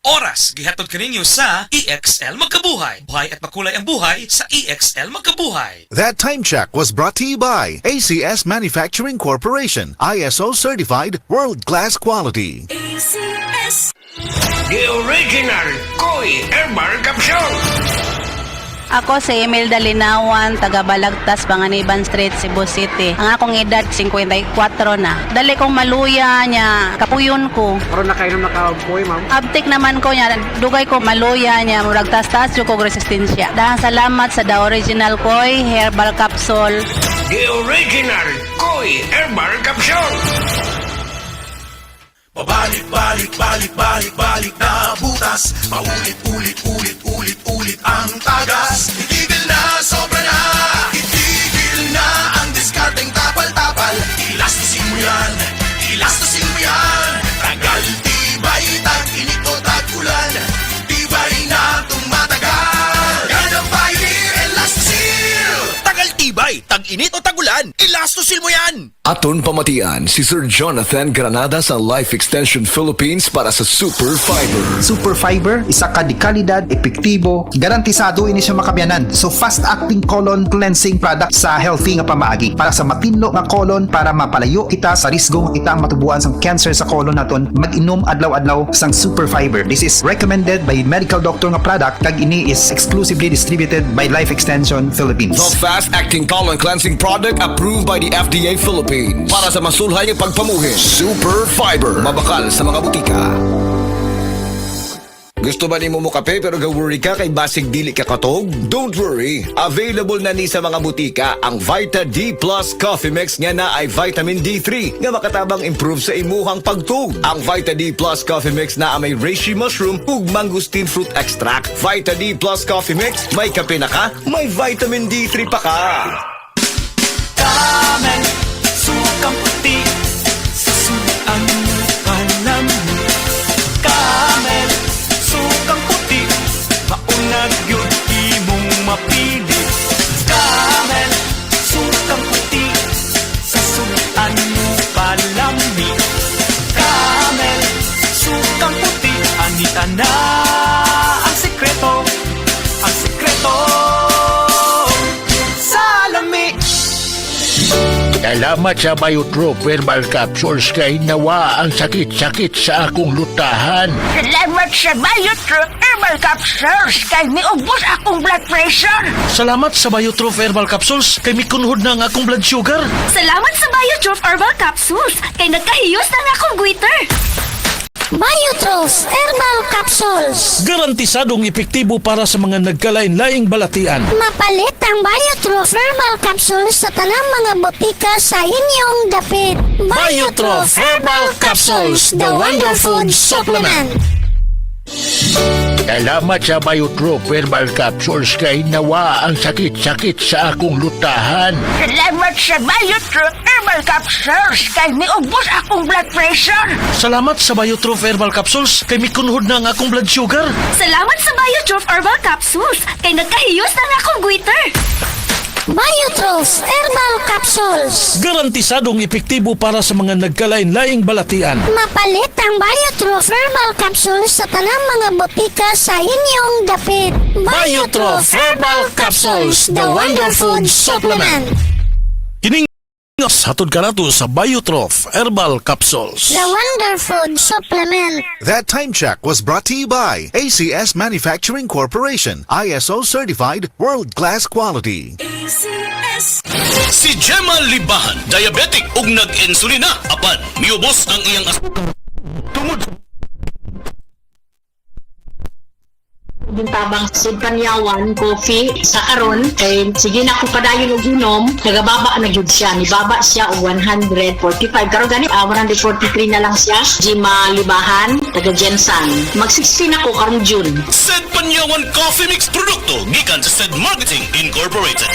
Oras gihatod kaninyo sa EXL Magkabuhay. Buhay at makulay ang buhay sa EXL Magkabuhay. That time check was brought to you by ACS Manufacturing Corporation, ISO certified world-class quality. ACS. The original Koi Herbal Capsule. Ako si Imelda Linawan, taga Balagtas, Panganiban Street, Cebu City. Ang akong edad 54 na. Dali kong maluya niya, kapuyon ko. Karon na kayo nakapoy, ma'am. Abtik naman ko niya, dugay ko maluya niya, murag tas-tas yung kong resistensya. Dahil salamat sa The Original Koi Herbal Capsule. The original Koi Herbal Capsule. Balik na butas. Paulit-ulit ang tagas. Itigil na, sobra na. Itigil na ang diskardeng tapal-tapal. Ilastusin mo yan, tagal, tibay, tag-init o tag-ulan. Tibay na tumatagal. Yan ang Pioneer Elastosil. Tagal tibay, tag-init o tagulan, ilastosil mo yan! Aton pamatian si Sir Jonathan Granada sa Life Extension Philippines para sa Super Fiber. Super Fiber, isa ka di kalidad, epektibo, garantisado ini siya makabiyanan. So fast-acting colon cleansing product sa healthy nga pamaagi para sa matinlo nga colon para mapalayo kita sa risgo nga kita matubuan sa cancer sa colon naton. Mag-inom adlaw-adlaw sang Super Fiber. This is recommended by medical doctor nga product kag ini is exclusively distributed by Life Extension Philippines. The fast-acting colon cleansing product approved by the FDA Philippines para sa masulhay ng pagpamuhin. Super Fiber, mabakal sa mga butika. Gusto ba ni mo kape pero ga-worry ka kay basig dili ka katog? Don't worry! Available na ni sa mga butika ang Vita D Plus Coffee Mix nga na ay vitamin D3 nga makatabang improve sa imuhang pagtug. Ang Vita D Plus Coffee Mix na may reishi mushroom ug mangosteen fruit extract. Vita D Plus Coffee Mix, may kape na ka, may vitamin D3 pa ka. Camel, sukang puti, sasuan panam. Camel, sukang puti, maunag yun imong mapili. Camel, sukang puti, sasuan palami. Camel, sukang puti, anita na ang sekreto, salami. Salamat sa Biotrop Herbal Capsules kay nawa ang sakit-sakit sa akong lutahan. Salamat sa Biotrop Herbal Capsules kay miubos akong blood pressure. Salamat sa Biotrop Herbal Capsules kay mikunhod na ang akong blood sugar. Salamat sa Biotrop Herbal Capsules kay nagkahiyos na nga akong goiter. Biotrop Herbal Capsules. Garantisadong epektibo para sa mga nagkalain-laing balatian. Mapalit ang Biotrop Herbal Capsules sa tanang mga botika sa inyong dapit. Biotrop Herbal Capsules, the Wonder Food Supplement. Salamat sa Biotrop Herbal Capsules kay nawa ang sakit-sakit sa akong lutahan. Salamat sa Biotrop Herbal Capsules kay miubos akong blood pressure. Salamat sa Biotrop Herbal Capsules kay mikunhod na ang akong blood sugar. Salamat sa Biotrop Herbal Capsules kay nagkahiyos na nga akong goiter. Biotrop Herbal Capsules. Garantisadong epektibo para sa mga nagkalain-laing balatian. Mapalit ang Biotrop Herbal Capsules sa tanang mga botika sa inyong dapit. Biotrop Herbal Capsules, the Wonder Food Supplement. Kining hatod ka nato sa Biotrop Herbal Capsules. The Wonder Food Supplement. That time check was brought to you by ACS Manufacturing Corporation, ISO certified world-class quality. ACS. Si Gemma Libahan, diabetic ug nag-insulina, apan miubos ang iyang tungod gintabang sa panyawan, coffee, sa karon kay sige na ako padayon og inom, nagababa na gyud siya, nibaba siya og 145 karon gani 143 na lang siya. Gemma Libahan, taga Jensan. Mag-16 ako karong June. Sed Panyawan Coffee Mix produkto gikan sa Sed Marketing Incorporated.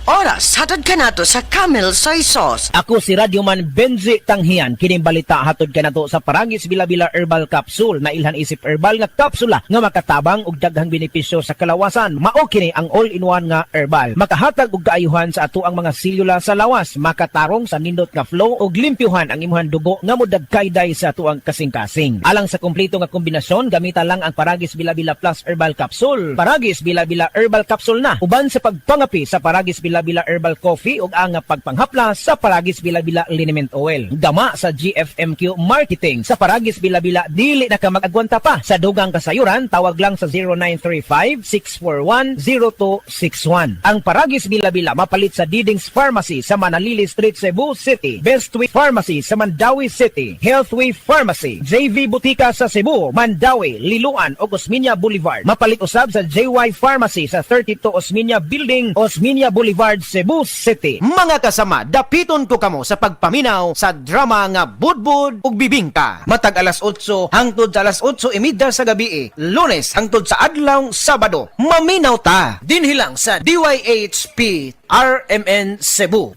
Oras, hatod ka nato sa Camel Soy Sauce. Ako si Radyoman Benzi Tanghian. Kining balita hatod ka nato sa Paragis Bila-Bila Herbal Capsule na ilhan isip herbal nga kapsula nga makatabang og daghang benepisyo sa kalawasan. Mao kini ang all-in-one nga herbal. Makahatag og kaayuhan sa ato ang mga selula sa lawas, makatarong sa nindot nga flow og limpyuhan ang imuhang dugo nga modagkayday sa ato ang kasing-kasing. Alang sa kompleto nga kombinasyon, gamita lang ang Paragis Bila-Bila Plus Herbal Capsule. Paragis Bila-Bila Herbal Capsule na uban sa pagpangapi sa Paragis Bila-Bila Herbal Coffee ug ang pagpanghapla sa Paragis Bila-Bila Liniment Oil. Dama sa GFMQ Marketing sa Paragis Bila-Bila dili na ka mag-agwanta pa. Sa dugang kasayuran, tawag lang sa 0935-641-0261. Ang Paragis Bila-Bila mapalit sa Didings Pharmacy sa Manalili Street, Cebu City, Bestway Pharmacy sa Mandawi City, Healthway Pharmacy, JV Butika sa Cebu, Mandawi, Liloan ug Osmeña Boulevard. Mapalit usab sa JY Pharmacy sa 32 Osmeña Building, Osmeña Boulevard, Cebu City. Mga kasama, dapiton ko kamo sa pagpaminaw sa drama nga Budbud ug Bibingka. Matag alas 8 hangtod sa alas 8:30 sa gabi, Lunes hangtod sa adlaw Sabado. Maminaw ta dinhi lang sa DYHP RMN Cebu.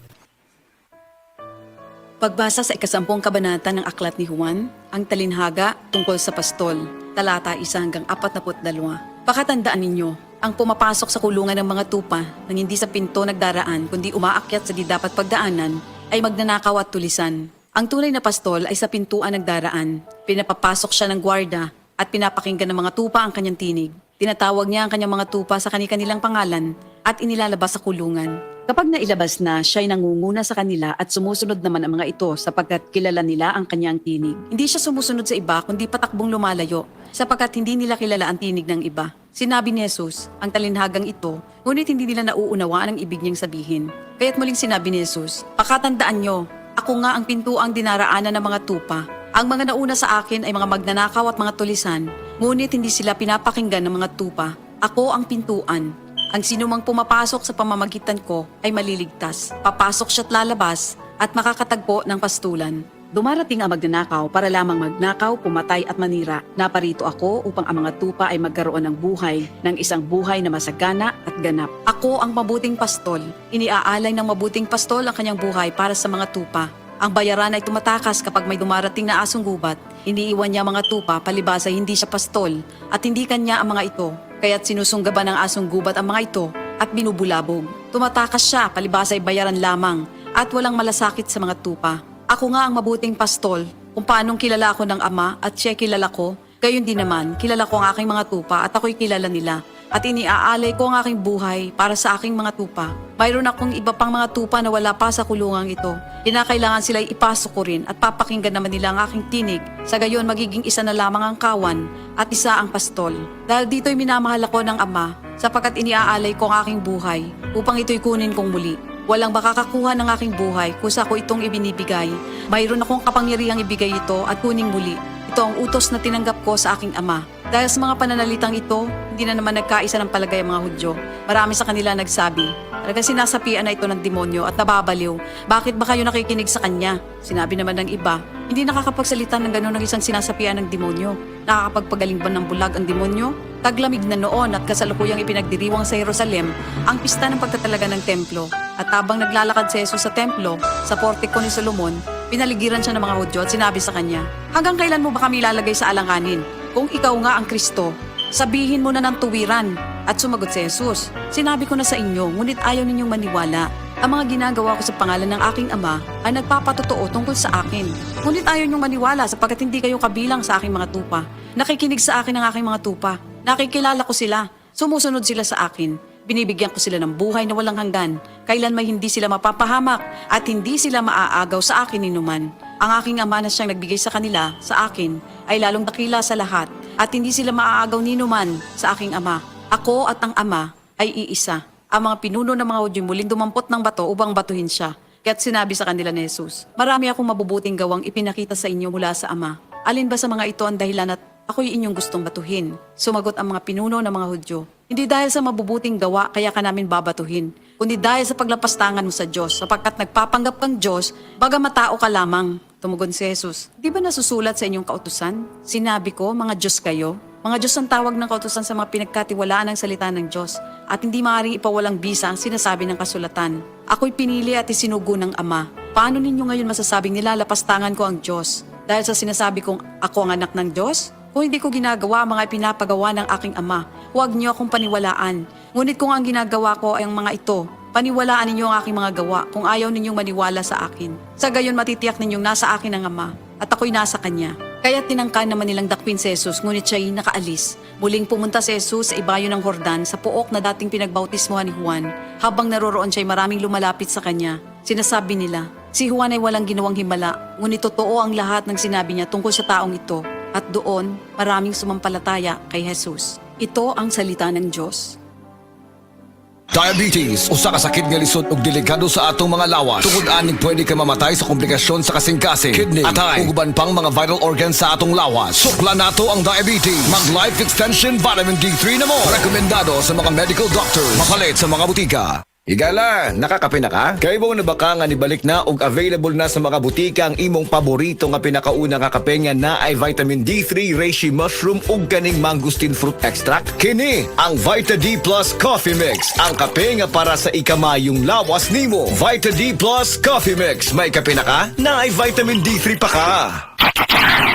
Pagbasa sa ikasampung kabanata ng Aklat ni Juan, ang talinhaga tungkol sa pastol, talata 1 hanggang 42. Pakatandaan ninyo, ang pumapasok sa kulungan ng mga tupa nang hindi sa pinto nagdaraan kundi umaakyat sa di dapat pagdaanan ay magnanakaw at tulisan. Ang tunay na pastol ay sa pintuan nagdaraan. Pinapapasok siya ng gwarda at pinapakinggan ng mga tupa ang kanyang tinig. Tinatawag niya ang kanyang mga tupa sa kanilang pangalan at inilalabas sa kulungan. Kapag nailabas na, siya ay nangunguna sa kanila at sumusunod naman ang mga ito sapagkat kilala nila ang kanyang tinig. Hindi siya sumusunod sa iba kundi patakbong lumalayo sapagkat hindi nila kilala ang tinig ng iba. Sinabi ni Jesus, ang talinhagang ito, ngunit hindi nila nauunawaan ang ibig niyang sabihin. Kaya't muling sinabi ni Jesus, pakatandaan nyo, ako nga ang pintuang dinaraanan ng mga tupa. Ang mga nauna sa akin ay mga magnanakaw at mga tulisan, ngunit hindi sila pinapakinggan ng mga tupa. Ako ang pintuan. Ang sinumang pumapasok sa pamamagitan ko ay maliligtas. Papasok siya't lalabas at makakatagpo ng pastulan. Dumarating ang magnanakaw para lamang magnakaw, pumatay at manira. Naparito ako upang ang mga tupa ay magkaroon ng buhay, ng isang buhay na masagana at ganap. Ako ang mabuting pastol. Iniaalay ng mabuting pastol ang kanyang buhay para sa mga tupa. Ang bayaran ay tumatakas kapag may dumarating na asong gubat. Iniiwan niya mga tupa palibas ay hindi siya pastol at hindi kanya ang mga ito. Kaya't sinusunggaban ng asong gubat ang mga ito at binubulabog. Tumatakas siya palibas ay bayaran lamang at walang malasakit sa mga tupa. Ako nga ang mabuting pastol, kung paanong kilala ako ng Ama at siya kilala ko, gayon din naman, kilala ko ang aking mga tupa at ako'y kilala nila. At iniaalay ko ang aking buhay para sa aking mga tupa. Mayroon akong iba pang mga tupa na wala pa sa kulungang ito. Kinakailangan sila'y ipasok ko rin at papakinggan naman nila ang aking tinig. Sa gayon magiging isa na lamang ang kawan at isa ang pastol. Dahil dito'y minamahal ako ng Ama sapagkat iniaalay ko ang aking buhay upang ito'y kunin kong muli. Walang makakakuha ng aking buhay kusa ko itong ibinibigay. Mayroon akong kapangyarihang ibigay ito at kuning muli. Ito ang utos na tinanggap ko sa aking Ama. Dahil sa mga pananalitang ito, hindi na naman nagkaisa ng palagay ang mga Hudyo. Marami sa kanila nagsabi, talagang sinasapian na ito ng demonyo at nababaliw. Bakit ba kayo nakikinig sa kanya? Sinabi naman ng iba, hindi nakakapagsalita ng gano'n ng isang sinasapian ng demonyo. Nakakapagpagaling ba ng bulag ang demonyo? Taglamig na noon at kasalukuyang ipinagdiriwang sa Jerusalem ang pista ng pagtatalaga ng templo. At habang naglalakad si Jesus sa templo, sa portiko ni Solomon, pinaligiran siya ng mga Hudyo at sinabi sa kanya, hanggang kailan mo ba kami ilalagay sa alanganin? Kung ikaw nga ang Kristo, sabihin mo na ng tuwiran. At sumagot si Jesus, sinabi ko na sa inyo, ngunit ayaw ninyong maniwala. Ang mga ginagawa ko sa pangalan ng aking Ama ay nagpapatotoo tungkol sa akin. Ngunit ayaw ninyong maniwala sapagkat hindi kayo kabilang sa aking mga tupa. Nakikinig sa akin ang aking mga tupa. Nakikilala ko sila. Sumusunod sila sa akin. Binibigyan ko sila ng buhay na walang hanggan. Kailan may hindi sila mapapahamak at hindi sila maaagaw sa akin ninuman. Ang aking Ama na siyang nagbigay sa kanila, sa akin, ay lalong dakila sa lahat at hindi sila maaagaw ninuman sa aking Ama. Ako at ang Ama ay iisa. Ang mga pinuno ng mga Hudyo muling dumampot ng bato upang batuhin siya. Kaya't sinabi sa kanila ni Jesus, marami akong mabubuting gawang ipinakita sa inyo mula sa Ama. Alin ba sa mga ito ang dahilan at ako'y inyong gustong batuhin? Sumagot ang mga pinuno ng mga Hudyo, hindi dahil sa mabubuting gawa kaya ka namin babatuhin, kundi dahil sa paglapastangan mo sa Diyos, sapagkat nagpapanggap kang Diyos, bagamat tao ka lamang. Tumugon si Jesus, di ba nasusulat sa inyong kautusan? Sinabi ko, mga Diyos kayo. Mga Diyos ang tawag ng kautusan sa mga pinagkatiwalaan ng salita ng Diyos at hindi maaaring ipawalang bisa ang sinasabi ng kasulatan. Ako'y pinili at isinugo ng Ama. Paano ninyo ngayon masasabing nilalapastangan ko ang Diyos? Dahil sa sinasabi kong ako ang anak ng Diyos? Kung hindi ko ginagawa ang mga pinapagawa ng aking Ama, huwag niyo akong paniwalaan. Ngunit kung ang ginagawa ko ay ang mga ito, paniwalaan ninyo ang aking mga gawa kung ayaw ninyong maniwala sa akin. Sa gayon matitiyak ninyong nasa akin ang Ama at ako'y nasa Kanya. Kaya tinangkan naman nilang dakpin si Jesus ngunit siya'y nakaalis. Muling pumunta si Jesus sa ibayo ng Jordan sa puok na dating pinagbautismohan ni Juan. Habang naroroon siya'y maraming lumalapit sa Kanya. Sinasabi nila, si Juan ay walang ginawang himala, ngunit totoo ang lahat ng sinabi niya tungkol sa taong ito. At doon, maraming sumampalataya kay Jesus. Ito ang salita ng Diyos. Diabetes, usa ka sakit nga lisod ug delikado sa atong mga lawas. Tungod aning pwede ka mamatay sa komplikasyon sa kasing-kasing, kidney, atay, ug uban pang mga vital organs sa atong lawas. Sukla nato ang diabetes. Mag Life Extension Vitamin D3 na mo. Rekomendado sa mga medical doctors. Mapalit sa mga butika. Higala, nakakape na ka? Kay mo na ba ka nga nibalik na ug available na sa mga butika ang imong paborito nga pinakauna nga kape nga na ay vitamin D3, reishi mushroom ug kaning mangosteen fruit extract? Kini ang Vita D Plus Coffee Mix, ang kape nga para sa ikamayong lawas nimo. Vita D Plus Coffee Mix, may kape na ka? Na ay vitamin D3 pa ka.